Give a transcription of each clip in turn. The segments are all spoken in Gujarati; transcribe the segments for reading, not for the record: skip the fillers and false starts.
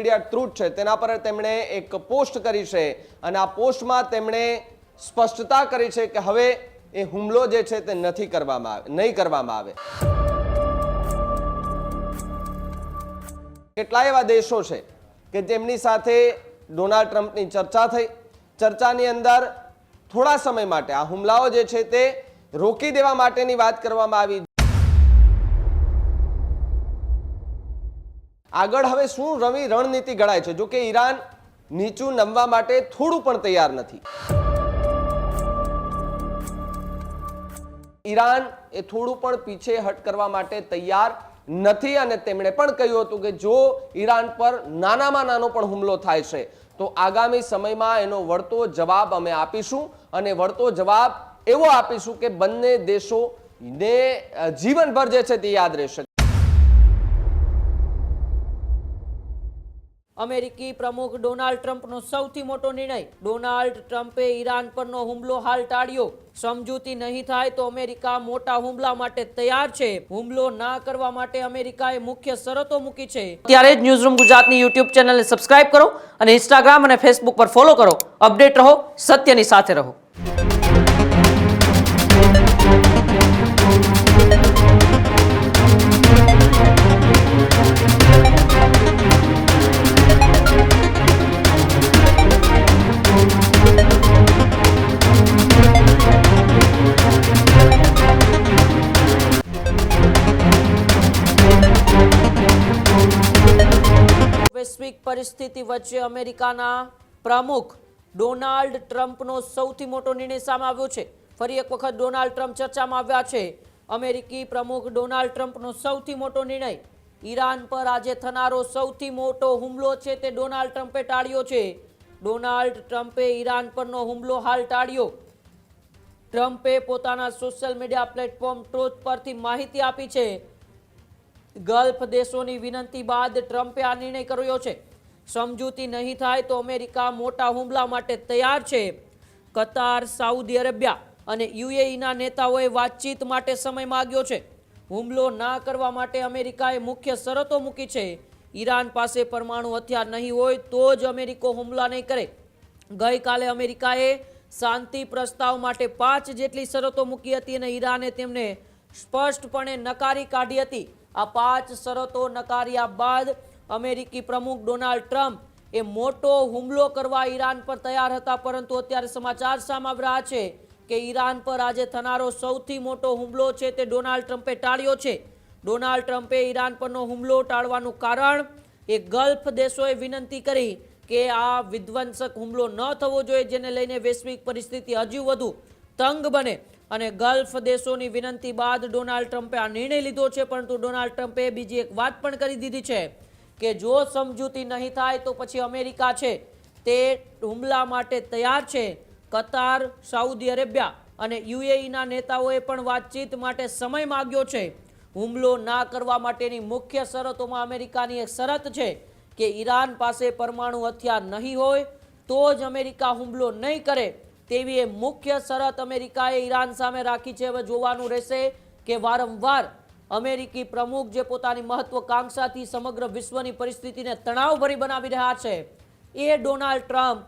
મીડિયા ટ્રુથ છે તેના પર તેમણે એક પોસ્ટ કરી છે અને આ પોસ્ટમાં તેમણે સ્પષ્ટતા કરી છે કે હવે એ હુમલો જે છે તે નહીં કરવામાં આવે. કેટલાય એવા દેશો છે કે જેમની સાથે ડોનાલ્ડ ટ્રમ્પની ચર્ચા થઈ. ચર્ચાની અંદર થોડા સમય માટે આ હુમલાઓ જે છે તે રોકી દેવા માટેની વાત કરવામાં આવી. આગળ હવે શું રણનીતિ ઘડાય છે? જો કે ઈરાન નીચું નમવા માટે થોડું પણ તૈયાર નથી. ઈરાન એ થોડું પણ પીછેહટ કરવા માટે તૈયાર નથી અને તેમણે પણ કહ્યું હતું કે જો ઈરાન પર નાનામાં નાનો પણ હુમલો થાય છે તો આગામી સમયમાં એનો વળતો જવાબ અમે આપીશું અને વળતો જવાબ એવો આપીશું કે બંને દેશોને જીવનભર જે છે તે યાદ રહેશે. અમેરિકી પ્રમુખ ડોનાલ્ડ ટ્રમ્પનો સૌથી મોટો નિર્ણય. ડોનાલ્ડ ટ્રમ્પે ઈરાન પરનો હુમલો હાલ ટાળ્યો. સમજૂતી નહીં થાય તો અમેરિકા મોટા હુમલા માટે તૈયાર છે. હુમલો ના કરવા માટે અમેરિકાએ મુખ્ય શરતો મૂકી છે. ત્યારે જ ન્યૂઝરૂમ ગુજરાતની યુટ્યુબ ચેનલને સબસ્ક્રાઇબ કરો અને ઇન્સ્ટાગ્રામ અને ફેસબુક પર ફોલો કરો. અપડેટ રહો, સત્યની સાથે રહો. વૈશ્વિક પરિસ્થિતિ વચ્ચે અમેરિકાના પ્રમુખ ડોનાલ્ડ ટ્રમ્પનો સૌથી મોટો નિર્ણય સામે આવ્યો છે. ફરી એક વખત ડોનાલ્ડ ટ્રમ્પ ચર્ચામાં આવ્યા છે. અમેરિકી પ્રમુખ ડોનાલ્ડ ટ્રમ્પનો સૌથી મોટો નિર્ણય. ઈરાન પર આજે થનારો સૌથી મોટો હુમલો છે તે ડોનાલ્ડ ટ્રમ્પે ટાળ્યો છે. ડોનાલ્ડ ટ્રમ્પે ઈરાન પરનો હુમલો હાલ ટાળ્યો. ટ્રમ્પે પોતાના સોશિયલ મીડિયા પ્લેટફોર્મ ટ્રુથ પરથી માહિતી આપી છે. ગલ્ફ દેશોની વિનંતી બાદ ટ્રમ્પે આ નિર્ણય કર્યો છે. સમજૂતી નહીં થાય તો અમેરિકા મોટા હુમલા માટે તૈયાર છે. કતાર, સાઉદી અરેબિયા અને યુએઈના નેતાઓએ વાતચીત માટે સમય માંગ્યો છે. હુમલો ના કરવા માટે અમેરિકાએ મુખ્ય શરતો મૂકી છે. ઈરાન પાસે પરમાણુ હથિયાર નહીં હોય તો જ અમેરિકો હુમલા નહીં કરે. ગઈકાલે અમેરિકાએ શાંતિ પ્રસ્તાવ માટે 5 જેટલી શરતો મૂકી હતી અને ઈરાને તેમને સ્પષ્ટપણે નકારી કાઢી હતી. આ 5 શરતો નકાર્યા બાદ અમેરિકી પ્રમુખ ડોનાલ્ડ ટ્રમ્પ એ મોટો હુમલો કરવા ઈરાન પર તૈયાર હતા. પરંતુ અત્યારે સમાચાર સામે આવી રહ્યા છે કે ઈરાન પર આજે થનારો સૌથી મોટો હુમલો છે તે ડોનાલ્ડ ટ્રમ્પે ટાળ્યો છે. ડોનાલ્ડ ટ્રમ્પે ઈરાન પરનો હુમલો ટાળવાનું કારણ એ ગલ્ફ દેશોએ વિનંતી કરી કે આ વિધ્વંસક હુમલો ન થવો જોઈએ, જેને લઈને વૈશ્વિક પરિસ્થિતિ હજુ વધુ તંગ બને અને ગલ્ફ દેશોની વિનંતી બાદ ડોનાલ્ડ ટ્રમ્પે આ નિર્ણય લીધો છે. પરંતુ ડોનાલ્ડ ટ્રમ્પે બીજી એક વાત પણ કરી દીધી છે કે જો સમજૂતી નહીં થાય તો પછી અમેરિકા છે તે હુમલા માટે તૈયાર છે. કતાર, સાઉદી અરેબિયા અને યુએઈના નેતાઓએ પણ વાતચીત માટે સમય માંગ્યો છે. હુમલો ના કરવા માટેની મુખ્ય શરતોમાં અમેરિકાની એક શરત છે કે ઈરાન પાસે પરમાણુ હથિયાર નહીં હોય તો જ અમેરિકા હુમલો નહીં કરે તેવી એ મુખ્ય શરત અમેરિકાએ ઈરાન સામે રાખી છે. હવે જોવાનું રહેશે કે વારંવાર અમેરિકી પ્રમુખ જે પોતાની મહત્વકાંક્ષાથી સમગ્ર વિશ્વની પરિસ્થિતિને તણાવભરી બનાવી રહ્યા છે એ ડોનાલ્ડ ટ્રમ્પ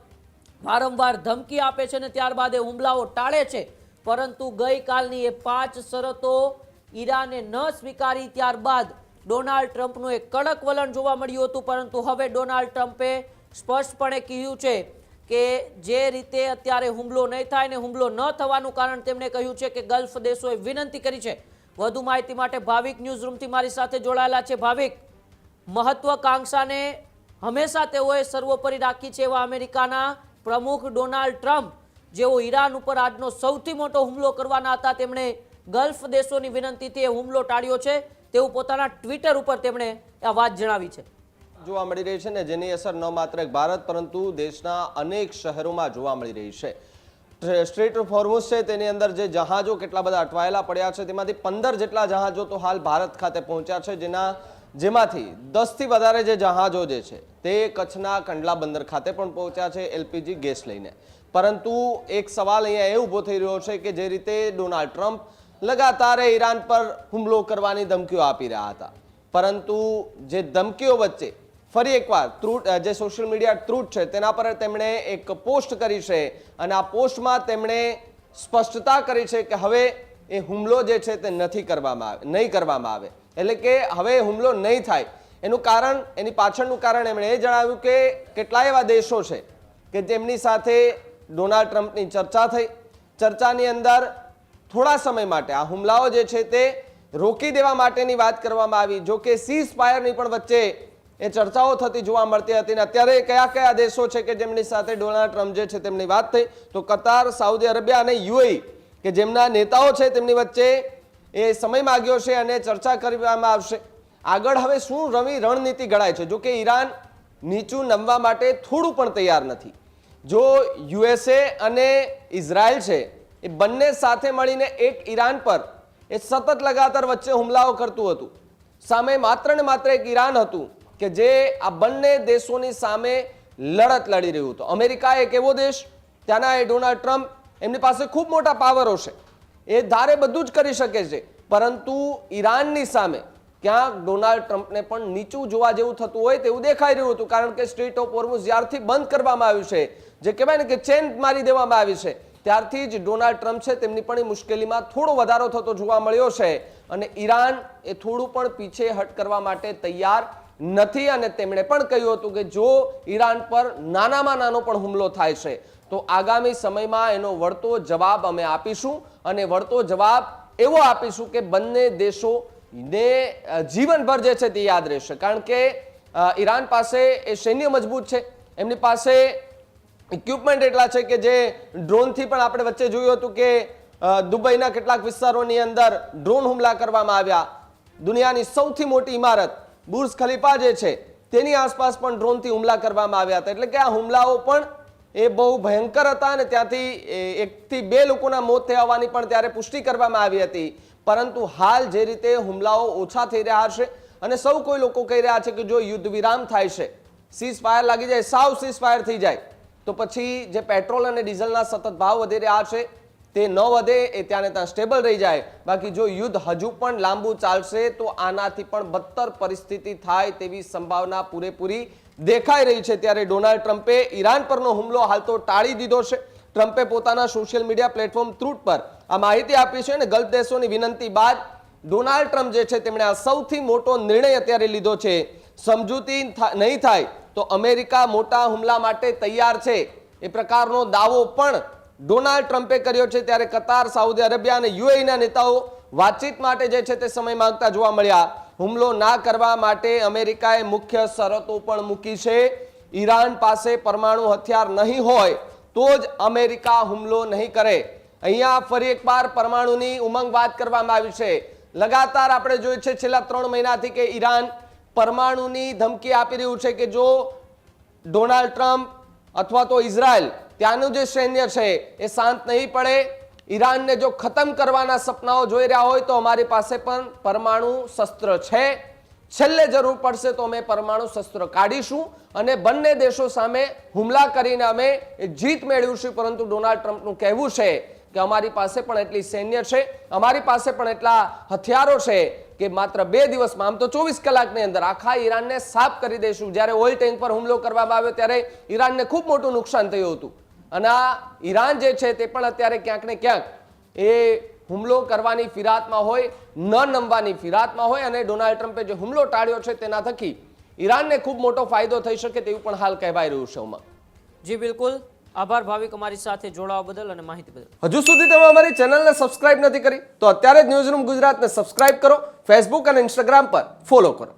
વારંવાર ધમકી આપે છે અને ત્યારબાદ એ હુમલાઓ ટાળે છે. પરંતુ ગઈકાલની એ 5 શરતો ઈરાને ન સ્વીકારી ત્યારબાદ ડોનાલ્ડ ટ્રમ્પનું એક કડક વલણ જોવા મળ્યું હતું. પરંતુ હવે ડોનાલ્ડ ટ્રમ્પે સ્પષ્ટપણે કહ્યું છે કે જે રીતે અત્યારે હુમલો નહીં થાય ને હુમલો ન થવાનું કારણ તેમણે કહ્યું છે કે ગલ્ફ દેશોએ વિનંતી કરી છે. વધુ માહિતી માટે ભાવિક ન્યૂઝરૂમથી મારી સાથે જોડાયેલા છે. ભાવિક, મહત્વકાંક્ષાને હંમેશા તેઓએ સર્વોપરી રાખી છે એવા અમેરિકાના પ્રમુખ ડોનાલ્ડ ટ્રમ્પ જેઓ ઈરાન ઉપર આજનો સૌથી મોટો હુમલો કરવાના હતા, તેમણે ગલ્ફ દેશોની વિનંતીથી હુમલો ટાળ્યો છે તેવું પોતાના ટ્વિટર ઉપર તેમણે આ વાત જણાવી છે. જોવા મળી રહી છે ને જેની અસર ન માત્ર ભારત પરંતુ દેશના અનેક શહેરોમાં જોવા મળી રહી છે. સ્ટ્રેટ ઓફ હોર્મુઝ છે તેની અંદર જે જહાજો કેટલા બધા અટવાયેલા પડ્યા છે તેમાંથી 15 જેટલા જહાજો તો હાલ ભારત ખાતે પહોંચ્યા છે, જેમાંથી 10 થી વધારે જે જહાજો જે છે તે કચ્છના કંડલા બંદર ખાતે પણ પહોંચ્યા છે એલપીજી ગેસ લઈને. પરંતુ એક સવાલ અહીંયા એ ઊભો થઈ રહ્યો છે કે જે રીતે ડોનાલ્ડ ટ્રમ્પ લગાતાર ઈરાન પર હુમલો કરવાની ધમકીઓ આપી રહ્યા હતા, પરંતુ જે ધમકીઓ વચ્ચે ફરી એકવાર ટ્રુથ જે સોશિયલ મીડિયા ટ્રુથ છે તેના પર તેમણે એક પોસ્ટ કરી છે અને આ પોસ્ટમાં તેમણે સ્પષ્ટતા કરી છે કે હવે એ હુમલો જે છે તે નહીં કરવામાં આવે એટલે કે હવે હુમલો નહીં થાય. એનું કારણ, એની પાછળનું કારણ એમણે એ જણાવ્યું કે કેટલાય એવા દેશો છે કે જેમની સાથે ડોનાલ્ડ ટ્રમ્પની ચર્ચા થઈ. ચર્ચાની અંદર થોડા સમય માટે આ હુમલાઓ જે છે તે રોકી દેવા માટેની વાત કરવામાં આવી. જો કે સીઝ ફાયરની પણ વચ્ચે એ ચર્ચાઓ થતી જોવા મળતી હતી. અત્યારે કયા કયા દેશો છે કે જેમની સાથે ડોનાલ્ડ ટ્રમ્પ જે છે તેમની વાત થઈ, તો કતાર, સાઉદી અરેબિયા અને યુએઈ કે જેમના નેતાઓ છે તેમની વચ્ચે એ સમય માંગ્યો છે અને ચર્ચા કરવામાં આવશે. આગળ હવે શું રણનીતિ ઘડાય છે? જો કે ઈરાન નીચું નમવા માટે થોડું પણ તૈયાર નથી. જો યુએસએ અને ઇઝરાયલ છે એ બંને સાથે મળીને એક ઈરાન પર એ સતત લગાતાર વચ્ચે હુમલાઓ કરતું હતું. સામે માત્ર ને માત્ર એક ઈરાન હતું કે જે આ બંને દેશોની સામે લડત લડી રહ્યું હતું. અમેરિકા એક એવો દેશ, ત્યાંના એ ડોનાલ્ડ ટ્રમ્પ, એમની પાસે ખૂબ મોટા પાવરો છે, એ ધારે બધું જ કરી શકે છે, પરંતુ ઈરાનની સામે ક્યાંક ડોનાલ્ડ ટ્રમ્પને પણ નીચું જોવા જેવું થતું હોય તેવું દેખાઈ રહ્યું હતું. કારણ કે સ્ટ્રેટ ઓફ હોર્મુઝ જ્યારથી બંધ કરવામાં આવ્યું છે, જે કહેવાય ને કે ચેન મારી દેવામાં આવી છે, ત્યારથી જ ડોનાલ્ડ ટ્રમ્પ છે તેમની પણ મુશ્કેલીમાં થોડો વધારો થતો જોવા મળ્યો છે અને ઈરાન એ થોડું પણ પીછે હટ કરવા માટે તૈયાર નથી. અને તેમણે પણ કહ્યું હતું કે જો ઈરાન પર નાનામાં નાનો પણ હુમલો થાય છે તો આગામી સમયમાં એનો વળતો જવાબ અમે આપીશું અને વળતો જવાબ એવો આપીશું કે બંને દેશોને જીવનભર જે છે તે યાદ રહેશે. કારણ કે ઈરાન પાસે એ સૈન્ય મજબૂત છે, એમની પાસે ઇક્વિપમેન્ટ એટલા છે કે જે ડ્રોનથી પણ આપણે વચ્ચે જોયું હતું કે દુબઈના કેટલાક વિસ્તારોની અંદર ડ્રોન હુમલા કરવામાં આવ્યા. દુનિયાની સૌથી મોટી ઇમારત બુર્જ ખલીફા જે છે તેની આસપાસ પણ ડ્રોનથી હુમલા કરવામાં આવ્યા હતા. એટલે કે આ હુમલાઓ પણ એ બહુ ભયંકર હતા અને ત્યાંથી 1 થી 2 લોકોના મોત થયા હોવાની પણ ત્યારે પુષ્ટિ કરવામાં આવી હતી. પરંતુ હાલ જે રીતે હુમલાઓ ઓછા થઈ રહ્યા છે અને સૌ કોઈ લોકો કહી રહ્યા છે કે જો યુદ્ધ વિરામ થાય છે, સીઝ ફાયર લાગી જાય, સાવ સીઝ ફાયર થઈ જાય, તો પછી જે પેટ્રોલ અને ડીઝલના સતત ભાવ વધી રહ્યા છે તે ન વધે, એ ત્યાંને ત્યાં સ્ટેબલ રહી જાય. બાકી જો યુદ્ધ હજુ પણ લાંબુ ચાલશે તો આનાથી પણ બદતર પરિસ્થિતિ થાય તેવી સંભાવના પૂરેપૂરી દેખાઈ રહી છે. ત્યારે ડોનાલ્ડ ટ્રમ્પે ઈરાન પરનો હુમલો હાલ તો ટાળી દીધો છે. ટ્રમ્પે પોતાના સોશિયલ મીડિયા પ્લેટફોર્મ ટ્રુથ પર આ માહિતી આપી છે અને ગલ્ફ દેશોની વિનંતી બાદ ડોનાલ્ડ ટ્રમ્પ જે છે તેમણે આ સૌથી મોટો નિર્ણય અત્યારે લીધો છે. સમજૂતી નહીં થાય તો અમેરિકા મોટા હુમલા માટે તૈયાર છે, એ પ્રકારનો દાવો પણ ડોનાલ્ડ ટ્રમ્પે કર્યો છે. ત્યારે કતાર, સાઉદી અરેબિયા અને યુએઈના નેતાઓ વાતચીત માટે જે છે તે સમય માંગતા જોવા મળ્યા. હુમલો ના કરવા માટે અમેરિકાએ મુખ્ય શરતો પણ મૂકી છે. ઈરાન પાસે પરમાણુ હથિયાર નહીં હોય તો જ અમેરિકા હુમલો નહીં કરે. અહીંયા ફરી એકવાર પરમાણુની ઉમંગ વાત કરવામાં આવી છે. લગાતાર આપણે જોયું છે છેલ્લા 3 મહિનાથી કે ઈરાન પરમાણુની ધમકી આપી રહ્યું છે કે જો ડોનાલ્ડ ટ્રમ્પ અથવા તો ઇઝરાયલ, ત્યાંનું જે સૈન્ય છે એ શાંત નહીં પડે, ઈરાનને જો ખતમ કરવાના સપનાઓ જોઈ રહ્યા હોય તો અમારી પાસે પણ પરમાણુ શસ્ત્ર છે, છેલ્લે જરૂર પડશે તો અમે પરમાણુ શસ્ત્ર કાઢીશું અને બંને દેશો સામે હુમલા કરીને અમે જીત મેળવીશું. પરંતુ ડોનાલ્ડ ટ્રમ્પનું કહેવું છે કે અમારી પાસે પણ એટલી સૈન્ય છે, અમારી પાસે પણ એટલા હથિયારો છે કે માત્ર 2 દિવસમાં, આમ તો 24 કલાકની અંદર આખા ઈરાનને સાફ કરી દઈશું. જ્યારે ઓઇલ ટેન્ક પર હુમલો કરવામાં આવ્યો ત્યારે ઈરાનને ખૂબ મોટું નુકસાન થયું હતું અને આ ઈરાન જે છે તે પણ અત્યારે ક્યાંક ને ક્યાંક એ હુમલો કરવાની ફિરાતમાં હોય, ન નમવાની ફિરાતમાં હોય અને ડોનાલ્ડ ટ્રમ્પે જે હુમલો ટાળ્યો છે તેના થકી ઈરાનને ખૂબ મોટો ફાયદો થઈ શકે તેવું પણ હાલ કહેવાય રહ્યું છે. ઉમંગ જી બિલકુલ, આભાર ભાવિક અમારી સાથે જોડાવા બદલ અને માહિતી બદલ. હજુ સુધી તમે અમારી ચેનલને સબસ્ક્રાઇબ નથી કરી તો અત્યારે જ ન્યૂઝરૂમ ગુજરાતને સબસ્ક્રાઇબ કરો, ફેસબુક અને ઇન્સ્ટાગ્રામ પર ફોલો કરો.